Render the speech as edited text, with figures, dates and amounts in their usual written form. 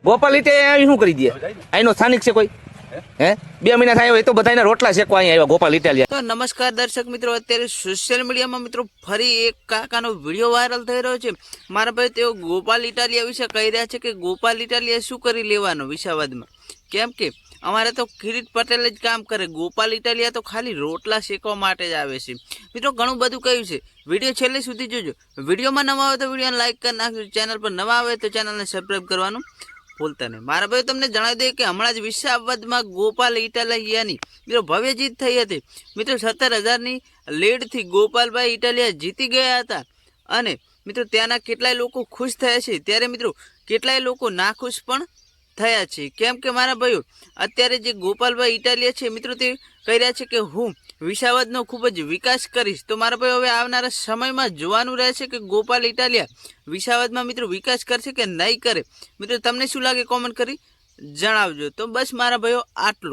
ગોપાલ ઇટાલિયા શું કરી દે? અહીંનો સ્થાનિક છે કોઈ? હે 2 મહિના થાય એ તો બધાને રોટલા શેકવા અહીં આવ્યા ગોપાલ ઇટાલિયા. તો નમસ્કાર દર્શક મિત્રો, અત્યારે સોશિયલ મીડિયામાં મિત્રો ફરી એક કાકાનો વિડીયો વાયરલ થઈ રહ્યો છે. મારા ભાઈ તેઓ ગોપાલ ઇટાલિયા વિશે કહી રહ્યા છે કે ગોપાલ ઇટાલિયા શું કરી લેવાનો વિસાવદમાં. કેમ કે અમારે તો કિરીટ પટેલ જ કામ કરે, ગોપાલ ઇટાલિયા તો ખાલી રોટલા શેકવા માટે જ આવે છે. મિત્રો ઘણું બધું કહ્યું છે, વિડીયો છેલ્લે સુધી જોજો. વિડીયોમાં નવા આવે તો વિડીયોને લાઈક કરી નાખજો, ચેનલ પર નવા આવે તો ચેનલને સબસ્ક્રાઈબ કરવાનું ભૂલતા નહીં. મારા ભાઈ તમને જણાવી દઈએ કે હમણાં જ વિસાવદમાં ગોપાલ ઇટાલિયાની મિત્રો ભવ્ય જીત થઈ હતી. મિત્રો 17,000ની લીડથી ગોપાલભાઈ ઇટાલિયા જીતી ગયા હતા. અને મિત્રો ત્યાંના કેટલાય લોકો ખુશ થયા છે, ત્યારે મિત્રો કેટલાય લોકો નાખુશ પણ થયા છે. કેમ કે મારા ભાઈઓ અત્યારે જે ગોપાલભાઈ ઇટાલિયા છે મિત્રો તે કહી રહ્યા છે કે હું વિસાવદનો ખૂબ જ વિકાસ કરીશ. તો મારા ભાઈ હવે આવનારા સમયમાં જોવાનું રહેશે કે ગોપાલ ઇટાલિયા વિસાવદમાં મિત્રો વિકાસ કરશે કે નહીં કરે. મિત્રો તમને શું લાગે કોમેન્ટ કરી જણાવજો. તો બસ મારા ભાઈઓ આટલું.